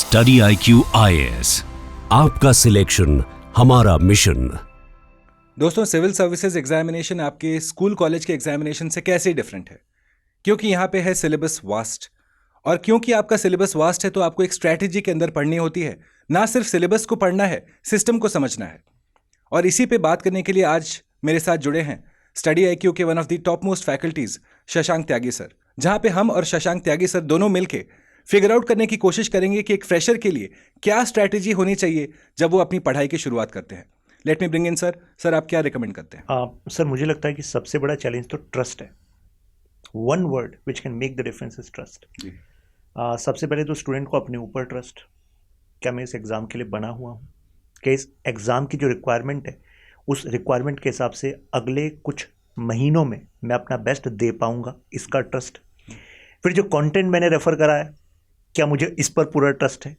Study IQ IAS, आपका selection हमारा mission. दोस्तों, सिविल सर्विसेज एग्जामिनेशन आपके स्कूल कॉलेज के एग्जामिनेशन से कैसे डिफरेंट है? क्योंकि यहाँ पे है सिलेबस वास्ट, और क्योंकि आपका सिलेबस वास्ट है तो आपको एक स्ट्रैटेजी के अंदर पढ़नी होती है। ना सिर्फ सिलेबस को पढ़ना है, सिस्टम को समझना है। और इसी पे बात करने के लिए आज मेरे साथ जुड़े हैं स्टडी IQ के one of the top most faculties Shashank Tyagi sir, जहाँ पे हम और शशांक त्यागी सर दोनों मिलके फिगर आउट करने की कोशिश करेंगे कि एक फ्रेशर के लिए क्या स्ट्रैटेजी होनी चाहिए जब वो अपनी पढ़ाई की शुरुआत करते हैं। Let me bring in sir. Sir, आप क्या रिकमेंड करते हैं? सर, मुझे लगता है कि सबसे बड़ा चैलेंज तो ट्रस्ट है। One word which can make the difference is trust. सबसे पहले तो स्टूडेंट को अपने ऊपर ट्रस्ट, क्या मैं इस एग्ज़ाम के लिए बना हुआ हूँ, क्या इस एग्ज़ाम की जो रिक्वायरमेंट है उस रिक्वायरमेंट के हिसाब से अगले कुछ महीनों में मैं अपना बेस्ट दे पाऊँगा, इसका ट्रस्ट। फिर जो कंटेंट मैंने रेफ़र करा है, क्या मुझे इस पर पूरा ट्रस्ट है?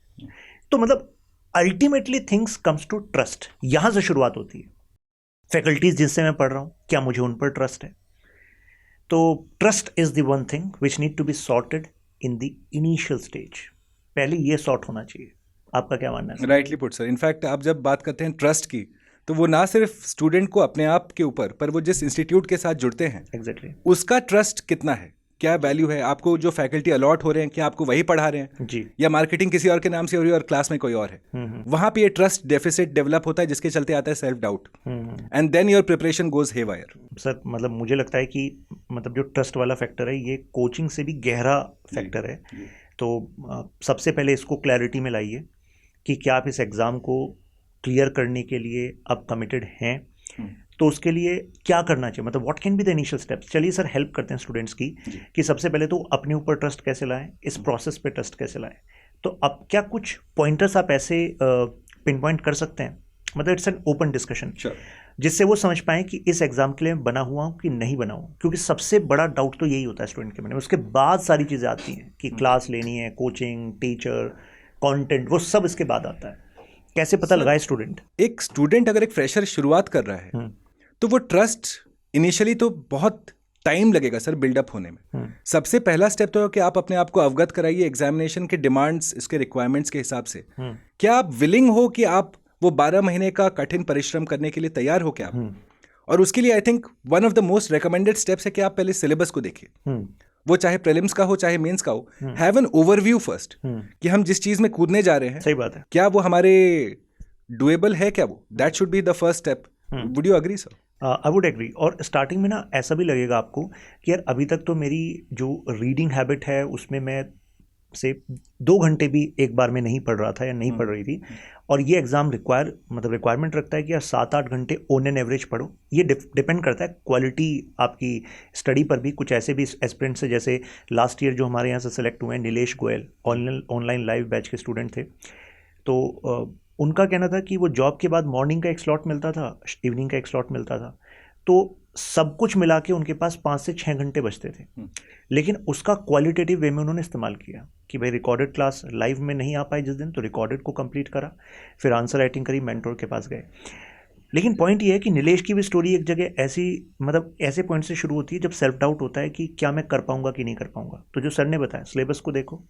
तो मतलब ultimately things comes to trust, यहाँ से शुरुआत होती है। फैकल्टीज जिनसे मैं पढ़ रहा हूँ, क्या मुझे उन पर ट्रस्ट है? तो trust is the one thing which need to be sorted in the initial stage. पहले ये सॉर्ट होना चाहिए। आपका क्या मानना है? Rightly put sir. इनफैक्ट आप जब बात करते हैं ट्रस्ट की, तो वो ना सिर्फ स्टूडेंट को अपने आप के ऊपर, पर वो जिस इंस्टीट्यूट के साथ जुड़ते हैं एग्जैक्टली उसका ट्रस्ट कितना है, क्या वैल्यू है, आपको जो फैकल्टी अलॉट हो रहे हैं क्या आपको वही पढ़ा रहे हैं जी, या मार्केटिंग किसी और के नाम से हो रही है और क्लास में कोई और है। वहां पे ये ट्रस्ट डेफिसिट डेवलप होता है, जिसके चलते आता है self doubt, and then your preparation goes haywire. Sir, मतलब मुझे लगता है कि मतलब जो ट्रस्ट वाला फैक्टर है ये कोचिंग से भी गहरा फैक्टर है। तो सबसे पहले इसको क्लैरिटी में लाइए कि क्या आप इस एग्ज़ाम को क्लियर करने के लिए अब कमिटेड हैं। तो उसके लिए क्या करना चाहिए, मतलब what can be the initial steps. चलिए सर, हेल्प करते हैं स्टूडेंट्स की कि सबसे पहले तो अपने ऊपर ट्रस्ट कैसे लाएं, इस प्रोसेस पे ट्रस्ट कैसे लाएं। तो अब क्या कुछ पॉइंटर्स आप ऐसे पिन पॉइंट कर सकते हैं, मतलब इट्स एन ओपन डिस्कशन, जिससे वो समझ पाएं कि इस एग्जाम के लिए मैं बना हुआ हूँ कि नहीं बना हुआ। क्योंकि सबसे बड़ा डाउट तो यही होता है स्टूडेंट के मन में। उसके बाद सारी चीज़ें आती हैं कि क्लास लेनी है, कोचिंग, टीचर, कंटेंट, वो सब इसके बाद आता है। कैसे पता लगाए स्टूडेंट? एक स्टूडेंट अगर एक फ्रेशर शुरुआत कर रहा है तो वो ट्रस्ट इनिशियली तो बहुत टाइम लगेगा सर बिल्डअप होने में। सबसे पहला स्टेप तो है कि आप अपने आप को अवगत कराइए एग्जामिनेशन के डिमांड्स, इसके रिक्वायरमेंट्स के हिसाब से। क्या आप विलिंग हो कि आप वो 12 महीने का कठिन परिश्रम करने के लिए तैयार हो क्या आप? और उसके लिए I think one of the most recommended steps है कि आप पहले सिलेबस को देखिए, वो चाहे प्रीलिम्स का हो चाहे मेंस का हो। हैव एन ओवरव्यू फर्स्ट कि हम जिस चीज में कूदने जा रहे हैं, सही बात है, क्या वो हमारे डुएबल है क्या? वो that should be the first step. Would you agree sir? I would agree. और स्टार्टिंग में ना ऐसा भी लगेगा आपको कि यार अभी तक तो मेरी जो रीडिंग हैबिट है उसमें मैं से 2 घंटे भी एक बार में नहीं पढ़ रहा था या नहीं पढ़ रही थी, और ये एग्ज़ाम रिक्वायरमेंट रखता है कि यार 7-8 घंटे ऑन एन एवरेज पढ़ो। ये डिपेंड करता है क्वालिटी आपकी स्टडी पर भी। कुछ ऐसे भी एस्पिरेंट्स हैं, जैसे लास्ट ईयर जो हमारे यहाँ से सेलेक्ट हुए हैं, Nilesh Goyal, online live batch के स्टूडेंट थे। तो उनका कहना था कि वो जॉब के बाद मॉर्निंग का एक स्लॉट मिलता था, इवनिंग का एक स्लॉट मिलता था, तो सब कुछ मिला के उनके पास 5 से 6 घंटे बचते थे। लेकिन उसका क्वालिटेटिव वे में उन्होंने इस्तेमाल किया कि भाई रिकॉर्डेड क्लास लाइव में नहीं आ पाई जिस दिन, तो रिकॉर्डेड को कंप्लीट करा, फिर आंसर राइटिंग करी, मेंटोर के पास गए। लेकिन पॉइंट ये है कि नीलेश की भी स्टोरी एक जगह ऐसी, मतलब ऐसे पॉइंट से शुरू होती है जब सेल्फ डाउट होता है कि क्या मैं कर पाऊंगा कि नहीं कर पाऊंगा। तो जो सर ने बताया, सिलेबस को देखो,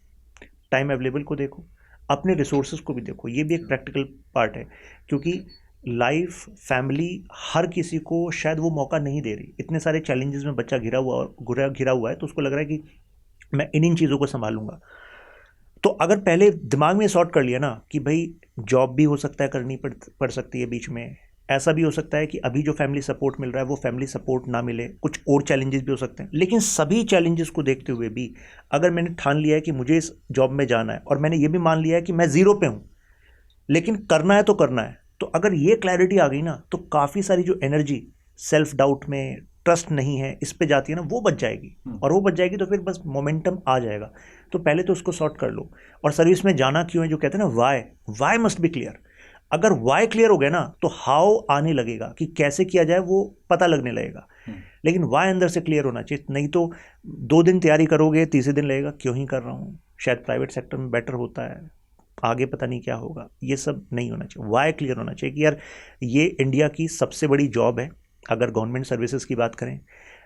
टाइम अवेलेबल को देखो, अपने रिसोर्सेज को भी देखो। ये भी एक प्रैक्टिकल पार्ट है, क्योंकि लाइफ, फैमिली, हर किसी को शायद वो मौका नहीं दे रही। इतने सारे चैलेंजेस में बच्चा घिरा हुआ है, तो उसको लग रहा है कि मैं इन चीज़ों को संभालूंगा। तो अगर पहले दिमाग में सॉर्ट कर लिया ना कि भाई जॉब भी हो सकता है करनी पड़ सकती है बीच में, ऐसा भी हो सकता है कि अभी जो फैमिली सपोर्ट मिल रहा है वो फैमिली सपोर्ट ना मिले, कुछ और चैलेंजेस भी हो सकते हैं। लेकिन सभी चैलेंजेस को देखते हुए भी अगर मैंने ठान लिया है कि मुझे इस जॉब में जाना है, और मैंने ये भी मान लिया है कि मैं ज़ीरो पे हूँ लेकिन करना है तो करना है, तो अगर ये क्लैरिटी आ गई ना, तो काफ़ी सारी जो एनर्जी सेल्फ डाउट में, ट्रस्ट नहीं है, इस पे जाती है ना, वो बच जाएगी। और वो बच जाएगी तो फिर बस मोमेंटम आ जाएगा। तो पहले तो उसको सॉर्ट कर लो। और सर्विस में जाना क्यों है, जो कहते हैं ना वाई मस्ट बी क्लियर। अगर वाई क्लियर हो गया ना, तो हाउ आने लगेगा कि कैसे किया जाए, वो पता लगने लगेगा। लेकिन वाई अंदर से क्लियर होना चाहिए। नहीं तो 2 दिन तैयारी करोगे, तीसरे दिन लगेगा क्यों ही कर रहा हूँ, शायद प्राइवेट सेक्टर में बेटर होता है, आगे पता नहीं क्या होगा। ये सब नहीं होना चाहिए। वाई क्लियर होना चाहिए कि यार ये इंडिया की सबसे बड़ी जॉब है। अगर गवर्नमेंट सर्विसेज की बात करें,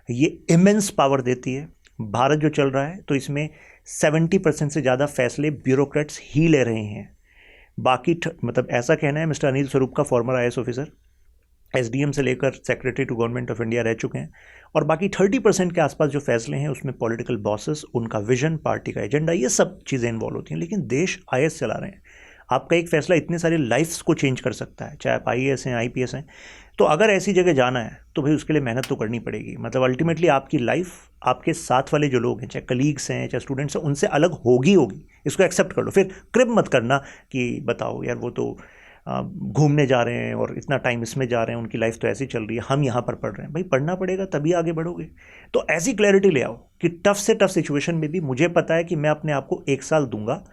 ये इमेंस पावर देती है, भारत जो चल रहा है तो इसमें 70% से ज़्यादा फैसले ब्यूरोक्रेट्स ही ले रहे हैं। बाकी मतलब ऐसा कहना है, मिस्टर अनिल स्वरूप का फॉर्मर IAS ऑफिसर, SDM से लेकर secretary to government of India रह चुके हैं, और बाकी 30% के आसपास जो फैसले हैं उसमें पॉलिटिकल बॉसेस, उनका विजन, पार्टी का एजेंडा, ये सब चीज़ें इन्वॉल्व होती हैं। लेकिन देश IAS चला रहे हैं, आपका एक फैसला इतने सारे लाइफ्स को चेंज कर सकता है, चाहे आप IAS हैं, IPS हैं। तो अगर ऐसी जगह जाना है तो भाई उसके लिए मेहनत तो करनी पड़ेगी। मतलब अल्टीमेटली आपकी लाइफ आपके साथ वाले जो लोग हैं, चाहे कलीग्स हैं, चाहे स्टूडेंट्स हैं, उनसे अलग होगी। इसको एक्सेप्ट कर लो। फिर क्रिप मत करना कि बताओ यार वो तो घूमने जा रहे हैं और इतना टाइम इसमें जा रहे हैं, उनकी लाइफ तो ऐसी चल रही है, हम यहाँ पर पढ़ रहे हैं। भाई पढ़ना पड़ेगा तभी आगे बढ़ोगे। तो ऐसी क्लैरिटी ले आओ कि टफ से टफ सिचुएशन में भी मुझे पता है कि मैं अपने आप को 1 साल दूंगा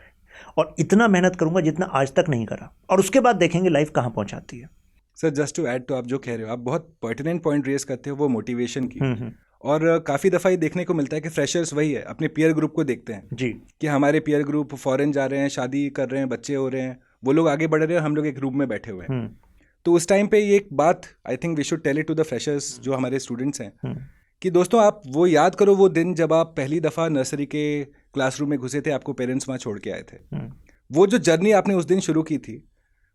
और इतना मेहनत करूंगा जितना आज तक नहीं करा, और उसके बाद देखेंगे लाइफ कहाँ पहुँचाती है। सर जस्ट टू ऐड, तो आप जो कह रहे हो, आप बहुत पर्टिनेंट पॉइंट रेज करते हो, वो मोटिवेशन की। और काफ़ी दफ़ा ये देखने को मिलता है कि फ्रेशर्स वही है, अपने पीयर ग्रुप को देखते हैं जी कि हमारे पीयर ग्रुप फॉरेन जा रहे हैं, शादी कर रहे हैं, बच्चे हो रहे हैं, वो लोग आगे बढ़ रहे हैं, हम लोग एक रूम में बैठे हुए हैं। तो उस टाइम पे ये एक बात I think we should tell it to the freshers जो हमारे स्टूडेंट्स हैं कि दोस्तों आप वो याद करो वो दिन जब आप पहली दफ़ा नर्सरी के क्लासरूम में घुसे थे, आपको पेरेंट्स वहाँ छोड़ के आए थे। वो जो जर्नी आपने उस दिन शुरू की थी,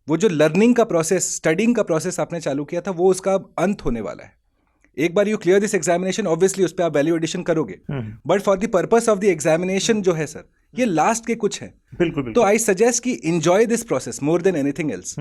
वो जो लर्निंग का प्रोसेस, स्टडिंग का प्रोसेस आपने चालू किया था, वो उसका अंत होने वाला है। एक बार you clear this examination, obviously उस पर आप वैल्यू एडिशन करोगे, but for the purpose of the examination जो है सर, ये लास्ट के कुछ है। बिल्कुल। तो आई सजेस्ट कि enjoy this process more than anything else.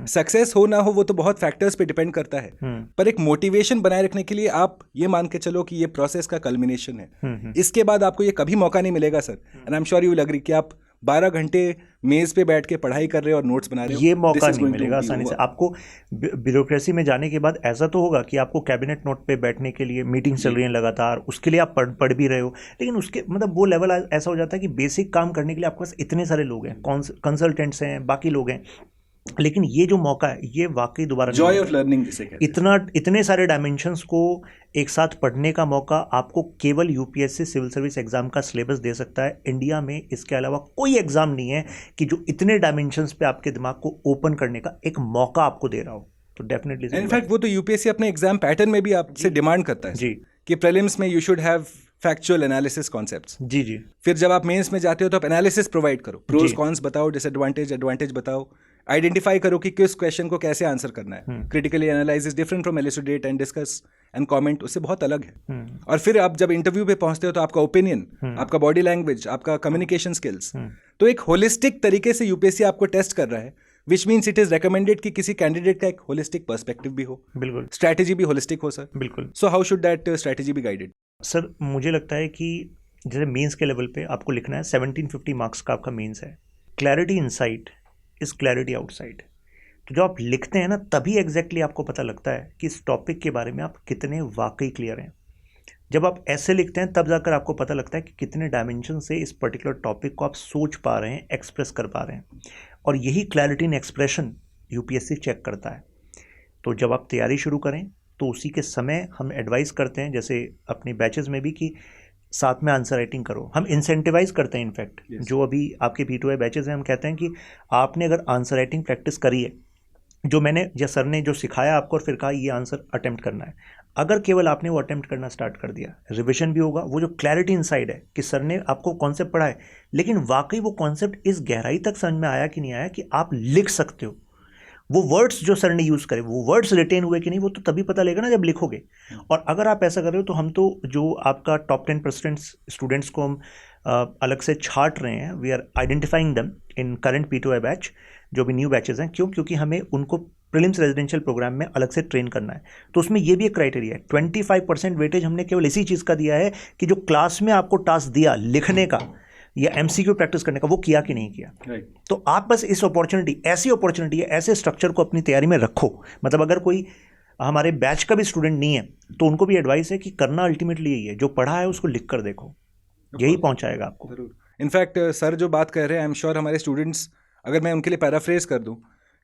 Success हो ना हो वो तो बहुत फैक्टर्स पे डिपेंड करता है, पर एक मोटिवेशन बनाए रखने के लिए आप ये मान के चलो कि ये प्रोसेस का कल्मिनेशन है। इसके बाद आपको ये कभी मौका नहीं मिलेगा sir, and I am sure you will agree कि आप 12 घंटे मेज पे बैठ के पढ़ाई कर रहे हो और नोट्स बना रहे हो, ये मौका नहीं मिलेगा आसानी से। आपको ब्यूरोक्रेसी में जाने के बाद ऐसा तो होगा कि आपको कैबिनेट नोट पे बैठने के लिए मीटिंग चल रही है लगातार, उसके लिए आप पढ़ भी रहे हो, लेकिन उसके मतलब वो लेवल ऐसा हो जाता है कि बेसिक काम करने के लिए आपके पास इतने सारे लोग हैं, कंसल्टेंट्स हैं, बाकी लोग हैं, लेकिन ये जो मौका है ये वाकई दोबारा जॉय ऑफ लर्निंग जिसे कहते हैं। इतने सारे डायमेंशंस को एक साथ पढ़ने का मौका आपको केवल UPSC सिविल सर्विस एग्जाम का सिलेबस दे सकता है। इंडिया में इसके अलावा कोई एग्जाम नहीं है कि जो इतने डायमेंशंस पे आपके दिमाग को ओपन करने का एक मौका आपको दे रहा हो। तो डेफिनेटली इनफैक्ट वो तो UPSC अपने एग्जाम पैटर्न में भी आपसे डिमांड करता है जी कि प्रीलिम्स में you should have factual analysis concepts. जी फिर जब आप मेंस में जाते हो तो आप एनालिसिस प्रोवाइड करो, प्रोज कॉन्स बताओ, डिसएडवांटेज एडवांटेज बताओ, आइडेंटिफाई करो कि किस क्वेश्चन को कैसे आंसर करना है। Critically analyse is different from elucidate and discuss and comment, उससे बहुत अलग है। और फिर आप जब इंटरव्यू पे पहुंचते हो तो आपका ओपिनियन, आपका बॉडी लैंग्वेज, आपका कम्युनिकेशन स्किल्स, तो एक होलिस्टिक तरीके से UPSC आपको टेस्ट कर रहा है, which means it is recommended कि किसी कैंडिडेट का एक होलिस्टिक पर्सपेक्टिव भी हो, बिल्कुल, स्ट्रैटेजी भी होलिस्टिक हो सर। बिल्कुल। So how should that strategy be guided? Sir मुझे लगता है कि जैसे मेंस के लेवल पे आपको लिखना है, 1750 मार्क्स का आपका मेंस है। Clarity inside is clarity outside. तो जो आप लिखते हैं ना, तभी एग्जैक्टली आपको पता लगता है कि इस टॉपिक के बारे में आप कितने वाकई क्लियर हैं। जब आप ऐसे लिखते हैं तब जाकर आपको पता लगता है कि कितने डायमेंशन से इस पर्टिकुलर टॉपिक को आप सोच पा रहे हैं, एक्सप्रेस कर पा रहे हैं, और यही clarity in expression UPSC check करता है। तो जब आप तैयारी शुरू करें तो उसी के समय हम एडवाइस करते हैं, जैसे अपनी बैचेस में भी, कि साथ में आंसर राइटिंग करो। हम इंसेंटिवाइज करते हैं इनफैक्ट, जो अभी आपके P2I बैचेस हैं, हम कहते हैं कि आपने अगर आंसर राइटिंग प्रैक्टिस करी है, जो मैंने या सर ने जो सिखाया आपको, और फिर कहा ये आंसर अटेम्प्ट करना है, अगर केवल आपने वो अटेम्प्ट करना स्टार्ट कर दिया, रिविजन भी होगा। वो जो क्लैरिटी इनसाइड है कि सर ने आपको कॉन्सेप्ट पढ़ा है, लेकिन वाकई वो कॉन्सेप्ट इस गहराई तक समझ में आया कि नहीं आया कि आप लिख सकते हो। वो वर्ड्स जो सर ने यूज़ करे, वो वर्ड्स रिटेन हुए कि नहीं, वो तो तभी पता लगेगा ना जब लिखोगे। और अगर आप ऐसा कर रहे हो तो हम तो जो आपका टॉप 10% स्टूडेंट्स को हम अलग से छांट रहे हैं, we are identifying them in current P2I batch, जो भी न्यू बैचेस हैं। क्यों? क्योंकि हमें उनको प्रीलिम्स रेजिडेंशियल प्रोग्राम में अलग से ट्रेन करना है। तो उसमें ये भी एक क्राइटेरिया है। 25% वेटेज हमने केवल इसी चीज़ का दिया है कि जो क्लास में आपको टास्क दिया लिखने का या MCQ प्रैक्टिस करने का, वो किया कि नहीं किया। तो आप बस इस अपॉर्चुनिटी, ऐसी अपॉर्चुनिटी है, ऐसे स्ट्रक्चर को अपनी तैयारी में रखो। मतलब अगर कोई हमारे बैच का भी स्टूडेंट नहीं है तो उनको भी एडवाइस है कि करना अल्टीमेटली यही है, जो पढ़ा है उसको लिख कर देखो, यही पहुंचाएगा आपको। इनफैक्ट सर जो बात कर रहे हैं, आई एम श्योर हमारे स्टूडेंट्स, अगर मैं उनके लिए पैराफ्रेज कर दूं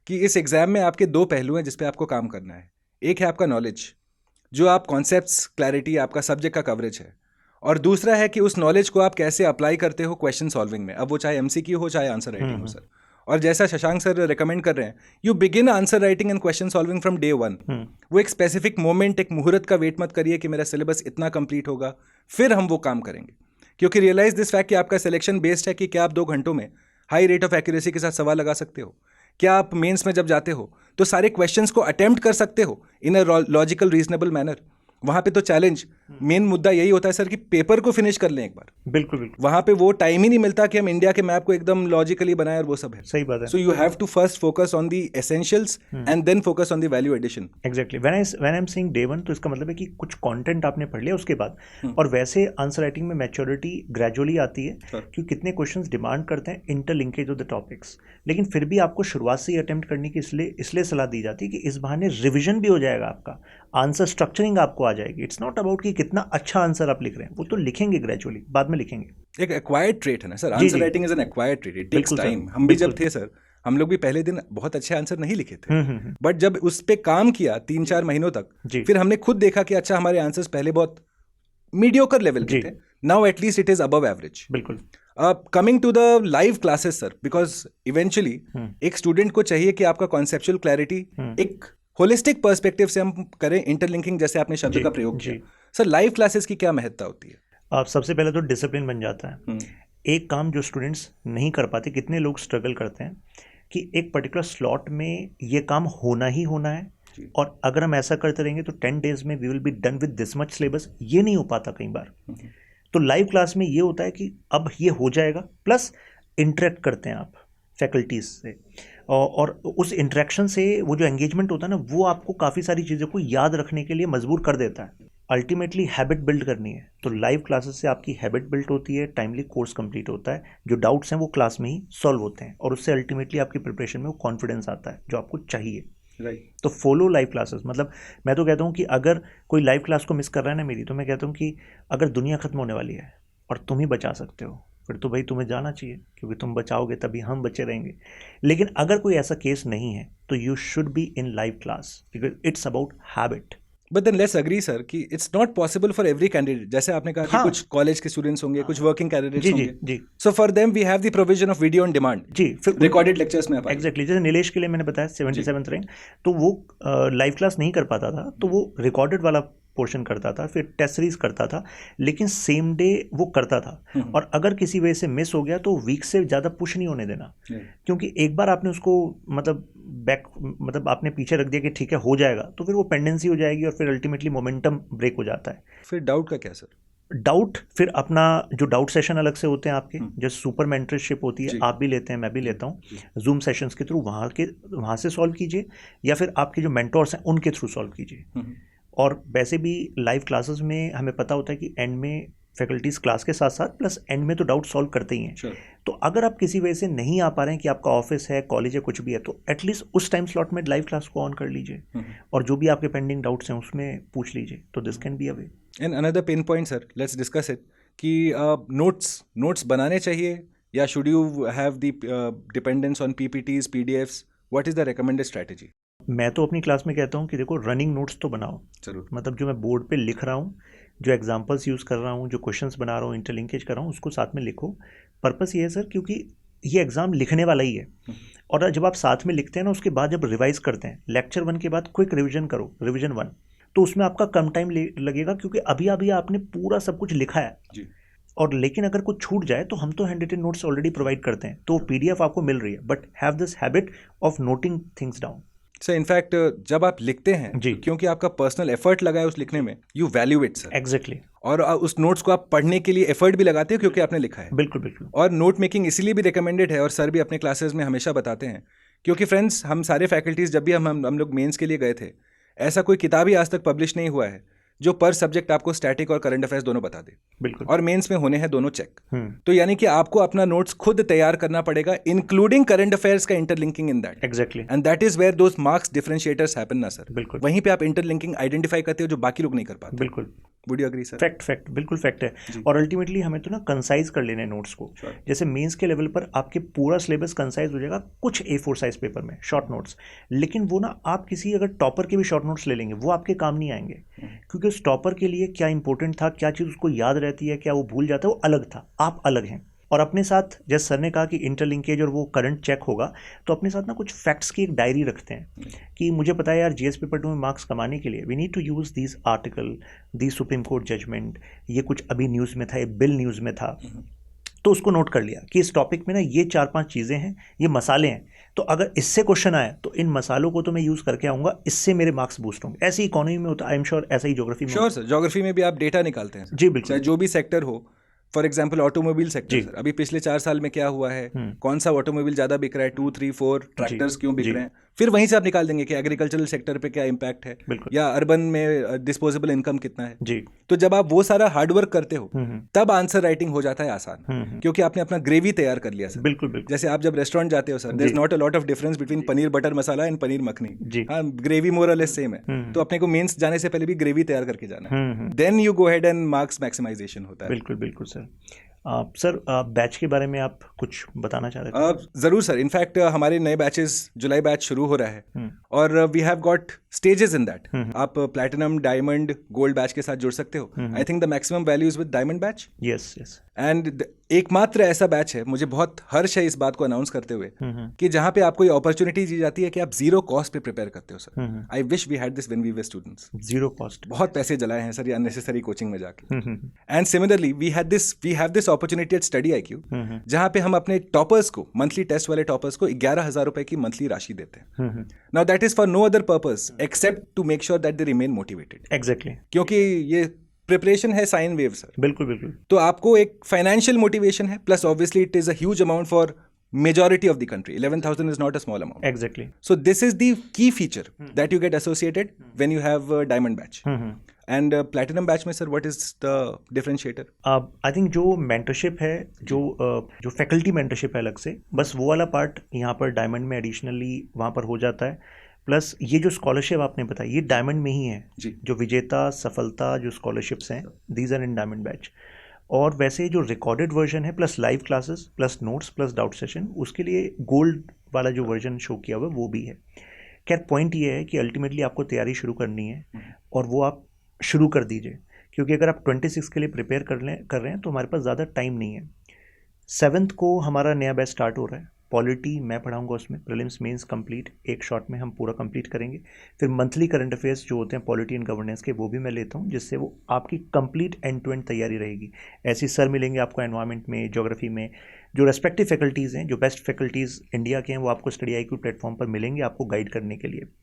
कि इस एग्जाम में आपके 2 पहलू हैं जिस पे आपको काम करना है। एक है आपका नॉलेज, जो आप कॉन्सेप्ट्स, क्लैरिटी, आपका सब्जेक्ट का कवरेज है, और दूसरा है कि उस नॉलेज को आप कैसे अप्लाई करते हो क्वेश्चन सॉल्विंग में, अब वो चाहे MCQ हो चाहे आंसर राइटिंग हो सर। और जैसा शशांक सर रिकमेंड कर रहे हैं, you begin answer writing and question solving from day 1। वो एक स्पेसिफिक मोमेंट, एक मुहूर्त का वेट मत करिए कि मेरा सिलेबस इतना कंप्लीट होगा फिर हम वो काम करेंगे, क्योंकि रियलाइज दिस फैक्ट कि आपका सिलेक्शन बेस्ड है कि क्या आप 2 घंटों में हाई रेट ऑफ एक्यूरेसी के साथ सवाल लगा सकते हो, क्या आप मेंस में जब जाते हो तो सारे क्वेश्चंस को अटेम्प्ट कर सकते हो इन अ लॉजिकल रीजनेबल मैनर। वहाँ पे तो चैलेंज मेन मुद्दा यही होता है सर कि पेपर को फिनिश कर लें एक बार। बिल्कुल बिल्कुल, वहाँ पे वो टाइम ही नहीं मिलता कि हम इंडिया के मैप को एकदम लॉजिकली बनाए, और वो सब है। सही बात है। So you have to first focus on the essentials and then focus on the value addition. Exactly, when I am saying day 1 तो इसका मतलब है कि कुछ कंटेंट आपने पढ़ लिया उसके बाद, और वैसे आंसर राइटिंग में मैच्योरिटी ग्रेजुअली आती है क्योंकि कितने क्वेश्चंस डिमांड करते हैं इंटरलिंकेज ऑफ द टॉपिक्स, लेकिन फिर भी आपको शुरुआत से ही अटेम्प्ट करने की इसलिए सलाह दी जाती है कि इस बहाने रिविजन भी हो जाएगा, आपका आंसर स्ट्रक्चरिंग आपको आ जाएगी। इट्स नॉट अबाउट कि कितना अच्छा आंसर आप लिख रहे हैं, वो तो लिखेंगे ग्रेजुअली, बाद में लिखेंगे। एक एक्वायर्ड ट्रेट है ना sir, answer writing is an acquired trait, it takes time. हम भी जब थे सर, हम लोग भी पहले दिन बहुत अच्छे आंसर नहीं लिखे थे, बट जब उस पे काम किया 3-4 महीनों तक, फिर हमने खुद देखा कि अच्छा हमारे आंसर्स पहले बहुत मीडियोकर लेवल के थे, now at least it is above average. बिल्कुल। Coming to the live classes sir, because eventually एक स्टूडेंट को चाहिए कि आपका कॉन्सेप्चुअल क्लैरिटी एक होलिस्टिक पर्सपेक्टिव से हम करें, इंटरलिंकिंग जैसे आपने शब्द का प्रयोग किया सर, लाइव क्लासेस की क्या महत्ता होती है? आप सबसे पहले तो डिसिप्लिन बन जाता है। एक काम जो स्टूडेंट्स नहीं कर पाते, कितने लोग स्ट्रगल करते हैं कि एक पर्टिकुलर स्लॉट में ये काम होना ही होना है, और अगर हम ऐसा करते रहेंगे तो 10 डेज में we will be done with this much syllabus, ये नहीं हो पाता कई बार। तो लाइव क्लास में ये होता है कि अब ये हो जाएगा, प्लस इंटरेक्ट करते हैं आप फैकल्टीज से, और उस इंटरेक्शन से वो जो एंगेजमेंट होता है ना, वो आपको काफ़ी सारी चीज़ों को याद रखने के लिए मजबूर कर देता है। अल्टीमेटली हैबिट बिल्ड करनी है तो लाइव क्लासेस से आपकी हैबिट बिल्ड होती है, टाइमली कोर्स कंप्लीट होता है, जो डाउट्स हैं वो क्लास में ही सॉल्व होते हैं, और उससे अल्टीमेटली आपकी प्रिपरेशन में वो कॉन्फिडेंस आता है जो आपको चाहिए। राइट। तो फॉलो लाइव क्लासेस। मतलब मैं तो कहता हूँ कि अगर कोई लाइव क्लास को मिस कर रहा है ना मेरी, तो मैं कहता हूँ कि अगर दुनिया खत्म होने वाली है और तुम ही बचा सकते हो, फिर तो भाई तुम्हें जाना चाहिए, क्योंकि तुम बचाओगे तभी हम बचे रहेंगे। लेकिन अगर कोई ऐसा केस नहीं है तो you should be in live class, because it's about habit. But then let's agree sir कि it's not possible for every candidate. जैसे आपने कहा कि कुछ कॉलेज के स्टूडेंट्स होंगे, कुछ वर्किंग कैंडिडेट्स होंगे, जी। So for them we have the provision of video on demand, जी, फिर रिकॉर्डेड लेक्चर्स में। एग्जैक्टली, जैसे नीलेश के लिए मैंने बताया 77th रैंक, तो वो लाइव क्लास नहीं कर पाता था, तो वो रिकॉर्डेड वाला पोर्शन करता था, फिर टेस्ट सीरीज करता था, लेकिन सेम डे वो करता था। और अगर किसी वजह से मिस हो गया तो वीक से ज़्यादा पुश नहीं होने देना, क्योंकि एक बार आपने उसको मतलब आपने पीछे रख दिया कि ठीक है हो जाएगा, तो फिर वो पेंडेंसी हो जाएगी और फिर अल्टीमेटली मोमेंटम ब्रेक हो जाता है। फिर डाउट का क्या सर? डाउट फिर अपना जो डाउट सेशन अलग से होते हैं आपके, जो सुपर मेंटरशिप होती है, आप भी लेते हैं, मैं भी लेता हूँ, जूम सेशंस के थ्रू वहाँ से सॉल्व कीजिए, या फिर आपके जो मेंटोर्स हैं उनके थ्रू सॉल्व कीजिए। और वैसे भी लाइव क्लासेस में हमें पता होता है कि एंड में फैकल्टीज क्लास के साथ साथ प्लस एंड में तो डाउट सॉल्व करते ही हैं। तो अगर आप किसी वजह से नहीं आ पा रहे हैं कि आपका ऑफिस है, कॉलेज है, कुछ भी है, तो एटलीस्ट उस टाइम स्लॉट में लाइव क्लास को ऑन कर लीजिए और जो भी आपके पेंडिंग डाउट्स हैं उसमें पूछ लीजिए, तो this can be a way. And another pain point sir, let's discuss it, कि नोट्स बनाने चाहिए या should you have the dependence on PPTs, PDFs, what is the recommended strategy? मैं तो अपनी क्लास में कहता हूँ कि देखो, रनिंग नोट्स तो बनाओ जरूर। मतलब जो मैं बोर्ड पे लिख रहा हूँ, जो एग्जांपल्स यूज़ कर रहा हूँ, जो क्वेश्चंस बना रहा हूँ, इंटरलिंकेज कर रहा हूँ, उसको साथ में लिखो। पर्पस ये है सर, क्योंकि ये एग्ज़ाम लिखने वाला ही है, और जब आप साथ में लिखते हैं ना, उसके बाद जब रिवाइज करते हैं, लेक्चर 1 के बाद क्विक रिविजन करो, रिविजन 1, तो उसमें आपका कम टाइम लगेगा, क्योंकि अभी अभी आपने पूरा सब कुछ लिखा है जी। और लेकिन अगर कुछ छूट जाए तो हम तो hand written notes already provide करते हैं, तो पीडीएफ आपको मिल रही है, but have this habit of noting things down. Sir in fact जब आप लिखते हैं जी, क्योंकि आपका पर्सनल एफर्ट लगा है उस लिखने में, you value it sir. Exactly. और उस नोट्स को आप पढ़ने के लिए एफर्ट भी लगाते हो क्योंकि आपने लिखा है। बिल्कुल बिल्कुल। और नोट मेकिंग इसीलिए भी रिकमेंडेड है, और सर भी अपने क्लासेस में हमेशा बताते हैं, क्योंकि फ्रेंड्स हम सारे फैकल्टीज जब भी हम लोग मेंस के लिए गए थे, ऐसा कोई किताब ही आज तक पब्लिश नहीं हुआ है जो पर सब्जेक्ट आपको स्टैटिक और करंट अफेयर्स दोनों बता दे। बिल्कुल। और मेंस में होने हैं दोनों चेक। तो यानी कि आपको अपना नोट्स खुद तैयार करना पड़ेगा, इंक्लूडिंग करंट अफेयर्स का interlinking in that. Exactly. And that is where those marks differentiators happen ना सर। बिल्कुल। वहीं पे आप इंटरलिंकिंग आइडेंटिफाई करते हो जो बाकी लोग नहीं कर पाते। बिल्कुल। Would you agree sir? Fact बिल्कुल फैक्ट है। और अल्टीमेटली हमें तो ना कंसाइज कर लेने नोट्स को। जैसे मेंस के लेवल पर आपके पूरा सिलेबस कंसाइज हो जाएगा कुछ A4 साइज पेपर में, शॉर्ट नोट्स, लेकिन वो ना आप किसी अगर टॉपर के भी शॉर्ट नोट्स ले लेंगे, वो आपके काम नहीं आएंगे, क्योंकि उस टॉपर के लिए क्या इंपॉर्टेंट था, क्या चीज़ उसको याद रहती है, क्या वो भूल जाता है, वो अलग था, आप अलग हैं। और अपने साथ जैसे सर ने कहा कि इंटरलिंकेज और वो करंट चेक होगा, तो अपने साथ ना कुछ फैक्ट्स की एक डायरी रखते हैं कि मुझे पता है यार जीएस पेपर 2 में मार्क्स कमाने के लिए we need to use this article, the supreme court judgment, ये कुछ अभी न्यूज़ में था, ये बिल न्यूज़ में था, तो उसको नोट कर लिया कि इस टॉपिक में ना ये 4-5 चीज़ें हैं, ये मसाले हैं, तो अगर इससे क्वेश्चन आए तो इन मसालों को तो मैं यूज़ करके आऊँगा, इससे मेरे मार्क्स बूस्ट होंगे। ऐसे इकोनॉमी में होता है, आई एम श्योर ऐसा ही ज्योग्राफी में। श्योर सर, ज्योग्राफी में भी आप डेटा निकालते हैं सर। जी बिल्कुल। चाहे जो भी सेक्टर हो, for example automobile sector sir, अभी पिछले 4 साल में क्या हुआ है, कौन सा ऑटोमोबाइल ज़्यादा बिक रहा है, 2, 3, 4 ट्रैक्टर्स क्यों बिक रहे हैं, फिर वहीं से आप निकाल देंगे कि एग्रीकल्चरल सेक्टर पे क्या इम्पैक्ट है, या अर्बन में डिस्पोजेबल इनकम कितना है जी। तो जब आप वो सारा हार्डवर्क करते हो तब आंसर राइटिंग हो जाता है आसान, क्योंकि आपने अपना ग्रेवी तैयार कर लिया सर। बिल्कुल बिल्कुल। जैसे आप जब रेस्टोरेंट जाते हो sir, there is not a lot of difference between paneer butter masala and paneer makhani. हाँ, ग्रेवी मोर और लेस सेम है, तो अपने को मेंस जाने से पहले भी ग्रेवी तैयार करके जाना है, then you go ahead and marks maximization होता है। बिल्कुल बिल्कुल सर। सर बैच के बारे में आप कुछ बताना चाह रहे थे? ज़रूर सर, इनफैक्ट हमारे नए बैचेस, जुलाई बैच शुरू हो रहा है और we have got stages in that. आप प्लैटिनम, डायमंड, गोल्ड बैच के साथ जुड़ सकते हो। I think the maximum value is with diamond batch. Yes yes. And एकमात्र ऐसा बैच है, मुझे बहुत हर्ष है इस बात को अनाउंस करते हुए कि जहां पे आपको ये अपॉर्चुनिटी दी जाती है कि आप जीरो कॉस्ट पे प्रिपेयर करते हो sir. I wish we had this when we were students. Zero cost. बहुत पैसे जलाए हैं सर ये अननेसेसरी कोचिंग में जाके। And similarly we have this opportunity at study IQ, जहां पे हम अपने टॉपर्स को, मंथली टेस्ट वाले टॉपर्स को 11,000 रुपए की मंथली राशि देते हैं। Now that is for no other purpose except to make sure that they remain motivated. Exactly. क्योंकि ये प्रिपरेशन है साइन वेव सर। बिल्कुल बिल्कुल। तो आपको एक फाइनेंशियल मोटिवेशन है, plus obviously it is a huge amount for majority of the country. 11,000 is not a small amount. Exactly. So this is the key feature that you get associated when you have a diamond batch. And platinum batch में sir, what is the differentiator? I think जो mentorship है, जो faculty mentorship है अलग से, बस वो वाला part यहाँ पर diamond में additionally वहाँ पर हो जाता है। प्लस ये जो स्कॉलरशिप आपने बताई ये डायमंड में ही है जी। जो विजेता सफलता जो स्कॉलरशिप्स हैं, these are in diamond batch. और वैसे जो रिकॉर्डेड वर्जन है plus live classes plus notes plus doubt session, उसके लिए गोल्ड वाला जो वर्जन शो किया हुआ है वो भी है। खैर पॉइंट ये है कि अल्टीमेटली आपको तैयारी शुरू करनी है और वो आप शुरू कर दीजिए, क्योंकि अगर आप 26 के लिए प्रिपेयर कर रहे हैं तो हमारे पास ज़्यादा टाइम नहीं है। 7th को हमारा नया बैच स्टार्ट हो रहा है, पॉलिटी मैं पढ़ाऊंगा, उसमें प्रीलिम्स मेंस कंप्लीट एक शॉट में हम पूरा कंप्लीट करेंगे। फिर मंथली करंट अफेयर्स जो होते हैं पॉलिटी एंड गवर्नेंस के, वो भी मैं लेता हूं, जिससे वो आपकी कंप्लीट एंड टू एंड तैयारी रहेगी। ऐसे सर मिलेंगे आपको एनवायरनमेंट में, ज्योग्राफी में, जो रेस्पेक्टिव फैकल्टीज़ हैं, जो बेस्ट फैकल्टीज़ इंडिया के हैं, वो आपको स्टडी IQ प्लेटफॉर्म पर मिलेंगे आपको गाइड करने के लिए।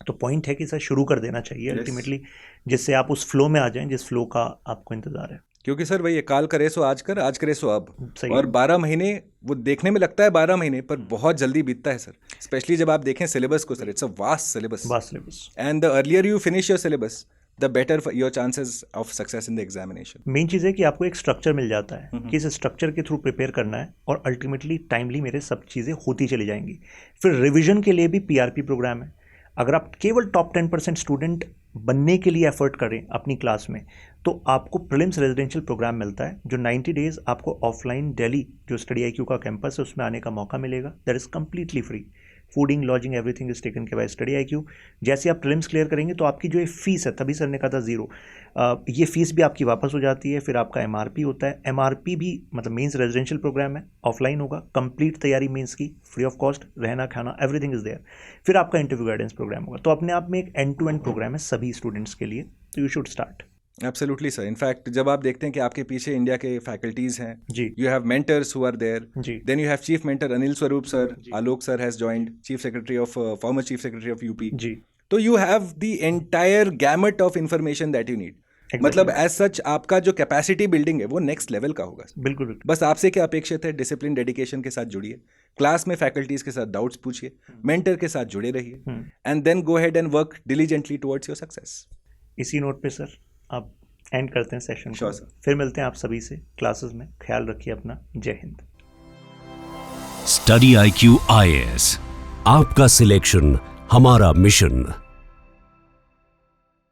तो पॉइंट है कि सर शुरू कर देना चाहिए अल्टीमेटली, जिससे आप उस फ्लो में आ जाएं जिस फ्लो का आपको इंतजार है। क्योंकि सर वही काल करे सो आज कर, आज करे सो अब। और 12 महीने वो देखने में लगता है 12 महीने, पर बहुत जल्दी बीतता है सर। स्पेशली जब आप देखें सिलेबस को sir, it's a vast syllabus and the earlier you finish your syllabus the better your chances of success in the examination. Main चीज़ है कि आपको एक स्ट्रक्चर मिल जाता है कि इस स्ट्रक्चर के थ्रू प्रिपेयर करना है और अल्टीमेटली टाइमली मेरे सब चीज़ें होती चली जाएंगी। फिर रिविजन के लिए भी PRP प्रोग्राम है। अगर आप केवल टॉप 10% स्टूडेंट बनने के लिए एफर्ट करें अपनी क्लास में, तो आपको प्रीलिम्स रेजिडेंशियल प्रोग्राम मिलता है जो 90 डेज आपको ऑफलाइन दिल्ली जो स्टडी IQ का कैंपस है उसमें आने का मौका मिलेगा। That is completely free. Fooding, lodging, everything is taken के बाय स्टडी IQ। जैसे आप प्रीलिम्स क्लियर करेंगे तो आपकी जो ये फीस है, तभी सर ने कहा था 0, ये फीस भी आपकी वापस हो जाती है। फिर आपका MRP होता है, MRP भी मतलब मीन्स रेजिडेंशियल प्रोग्राम है, ऑफलाइन होगा, कंप्लीट तैयारी मीन्स की, फ्री ऑफ कॉस्ट, रहना खाना एवरीथिंग इज देयर। फिर आपका इंटरव्यू गाइडेंस प्रोग्राम होगा। तो अपने आप में एक एंड टू एंड प्रोग्राम है सभी स्टूडेंट्स के लिए, तो you should start. Absolutely sir. In fact जब आप देखते हैं कि आपके पीछे इंडिया के फैकल्टीज हैं जी, you have mentors who are there जी, then you have chief mentor Anil Swarup sir, Alok sir has joined, chief secretary of former chief secretary of UP जी। तो you have the entire gamut of information that you need. मतलब as such आपका जो capacity building है वो next level का होगा। बिल्कुल बिल्कुल। बस आपसे क्या अपेक्षित है, डिसिप्लिन, डेडिकेशन के साथ जुड़िए, क्लास में फैकल्टीज के साथ डाउट्स पूछिए, मेंटर के साथ जुड़े रहिए and then go ahead and work diligently towards your success. इसी नोट पे सर आप एंड करते हैं सेशन को। फिर मिलते हैं आप सभी से क्लासेस में। ख्याल रखिए अपना। जय हिंद। स्टडी IQ IAS, आपका सिलेक्शन हमारा मिशन।